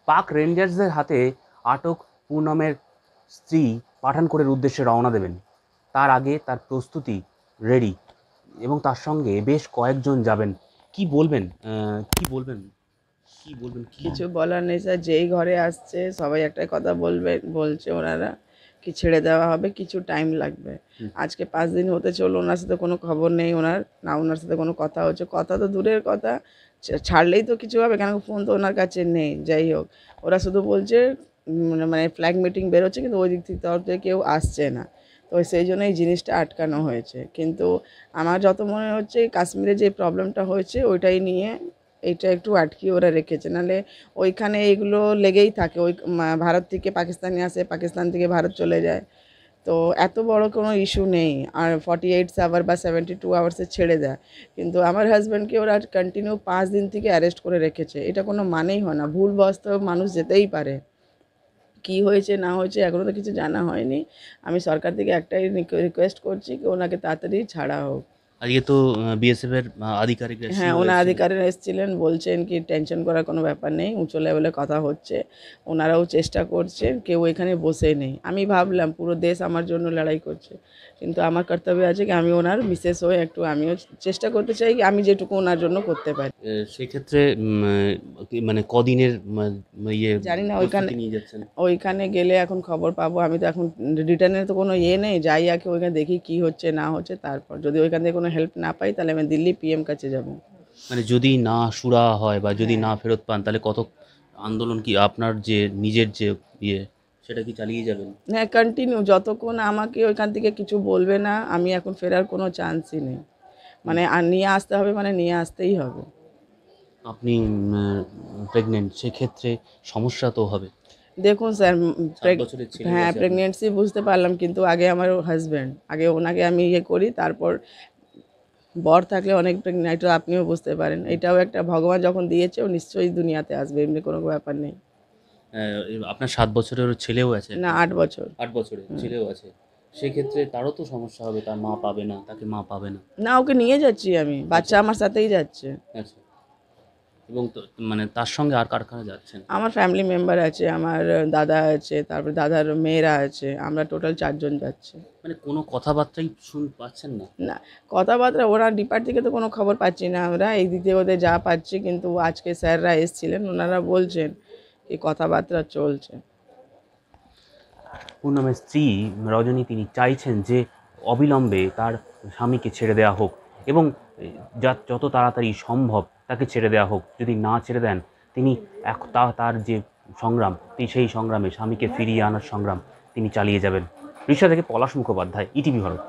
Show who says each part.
Speaker 1: পাক রেঞ্জার্সদের হাতে আটক পুনমের স্ত্রী পাঠানকোটের উদ্দেশ্যে রওনা দেবেন। তার আগে তার প্রস্তুতি রেডি এবং তার সঙ্গে বেশ কয়েকজন যাবেন। কি বলবেন? কি বলবেন? কি বলবেন?
Speaker 2: কিছু বলার নেই স্যার, যেই ঘরে আসছে সবাই একটাই কথা বলছে ওনারা কি ছেড়ে দেওয়া হবে, কিছু টাইম লাগবে। আজকে 5 দিন হতে চললো, ওনার সাথে কোনো খবর নেই, ওনার সাথে কোনো কথা হচ্ছে, কথা তো দূরের কথা, ছাড়লেই তো কিছু হবে, কেন ফোন তো ওনার কাছে নেই। যাই হোক, ওরা শুধু বলছে মানে ফ্ল্যাগ মিটিং বেরোচ্ছে, কিন্তু ওই দিক থেকে কেউ আসছে না। তো সেই জন্য এই জিনিসটা আটকানো হয়েছে। কিন্তু আমার যত মনে হচ্ছে কাশ্মীরে যে প্রবলেমটা হয়েছে ওইটাই নিয়ে এইটা একটু আটকিয়ে ওরা রেখেছে, নাহলে ওইখানে এগুলো লেগেই থাকে। ওই ভারত থেকে পাকিস্তানি আসে, পাকিস্তান থেকে ভারত চলে যায়, তো এত বড় কোনো ইস্যু নেই। আর 48 আওয়ার বা 72 আওয়ার্সে ছেড়ে দেয়, কিন্তু আমার হাজব্যান্ডকে ওরা কন্টিনিউ 5 দিন থেকে অ্যারেস্ট করে রেখেছে। এটা কোনো মানেই হয় না, ভুলবশত মানুষ যেতেই পারে। কি হয়েছে না হয়েছে এখনও তো কিছু জানা হয়নি। আমি সরকার থেকে একটাই রিকোয়েস্ট করছি কি ওনাকে তাড়াতাড়ি ছাড়া হোক।
Speaker 1: আজকে তো বিএসএফ এর আধিকারিকরা
Speaker 2: হ্যাঁ,
Speaker 1: সিও
Speaker 2: ওনার
Speaker 1: এসেছিলেন।
Speaker 2: আধিকারিকরা এসেছিলেন, বলছেন কি টেনশন করার কোনো ব্যাপার নেই, উঁচু লেভেলে কথা হচ্ছে, ওনারাও চেষ্টা করছেন, কেউ এখানে বসে নেই। আমি ভাবলাম পুরো দেশ আমার জন্য লড়াই করছে, কিন্তু আমার কর্তব্য আছে কি আমি ওনার বিশেষ হয়ে একটু আমিও চেষ্টা করতে চাই কি আমি যেটুকু ওনার জন্য করতে পারি।
Speaker 1: সেক্ষেত্রে মানে কদিনের
Speaker 2: জানি না ওইখানে
Speaker 1: প্রস্তুতি নিয়ে যাচ্ছেন?
Speaker 2: ওইখানে গেলে এখন খবর পাবো। আমি তো এখন রিটার্নের তো কোনো নেই, যাই আগে ওইখানে দেখি কি হচ্ছে না হচ্ছে, তারপর যদি ওইখান থেকে কোনো হেল্প না পাই তাহলে আমি দিল্লি পিএম কাছে যাব।
Speaker 1: মানে যদি না সুরা হয় বা যদি
Speaker 2: হ্যাঁ,
Speaker 1: না ফেরত পান তাহলে কত আন্দোলন কি আপনার যে নিজের যে ইয়ে সেটা কি চালিয়ে যাবেন?
Speaker 2: হ্যাঁ, কন্টিনিউ যতক্ষণ আমাকে ওইখান থেকে কিছু বলবে না, আমি এখন ফেরার কোনো চান্সই নেই। মানে আর নিয়ে আসতে হবে, মানে নিয়ে আসতেই হবে।
Speaker 1: আপনি প্রেগনেন্ট, সেক্ষেত্রে সমস্যা তো হবে।
Speaker 2: দেখুন স্যার,
Speaker 1: 7 বছরের ছেলেও
Speaker 2: হ্যাঁ
Speaker 1: আছে আপনার।
Speaker 2: প্রেগনেন্সি বুঝতে পারলাম, কিন্তু আগে আমার হাজব্যান্ড, আগে ওনাকে আমি ইয়ে করি, তারপর বর থাকলে অনেক প্রেগনেন্ট, এটা আপনিও বুঝতে পারেন। এটাও একটা ভগবান যখন দিয়েছে ও নিশ্চয়ই দুনিয়াতে আসবে, এমনি কোনো ব্যাপার নেই।
Speaker 1: আপনার 7 বছরের ছেলেও আছে
Speaker 2: না,
Speaker 1: একটা।
Speaker 2: 8 বছর।
Speaker 1: 8 বছরের ছেলেও আছে। সেক্ষেত্রে তারও তো সমস্যা হবে, তার মা পাবে না, তাকে মা পাবে না।
Speaker 2: না, ওকে নিয়ে যাচ্ছি আমি,
Speaker 1: আচ্ছা।
Speaker 2: বাচ্চা আমার সাথেই যাচ্ছে।
Speaker 1: আচ্ছা। এবং তো মানে তার সঙ্গে আর কার কারা যাচ্ছেন?
Speaker 2: আমার ফ্যামিলি মেম্বার আছে, আমার দাদা আছে, তারপর দাদার মেয়েরা আছে, আমরা টোটাল 4 জন যাচ্ছি।
Speaker 1: মানে কোনো কথাবার্তাই পাচ্ছেন না?
Speaker 2: না, কথাবার্তা ওরা ডিপার্ট থেকে তো কোনো খবর পাচ্ছি না, আমরা এই দিক দিয়ে ওদের যা পাচ্ছি, কিন্তু আজকে স্যাররা এসেছিলেন, ওনারা বলছেন কি কথাবার্তা চলছে।
Speaker 1: পূর্ণমের স্ত্রী রজনী তিনি চাইছেন যে অবিলম্বে তার স্বামীকে ছেড়ে দেওয়া হোক এবং যত তাড়াতাড়ি সম্ভব তাকে ছেড়ে দেওয়া হোক। যদি না ছেড়ে দেন তিনি তার যে সংগ্রাম, তিনি সেই সংগ্রামে স্বামীকে ফিরিয়ে আনার সংগ্রাম তিনি চালিয়ে যাবেন। রিষড়া থেকে পলাশ মুখোপাধ্যায়, ইটিভি ভারত।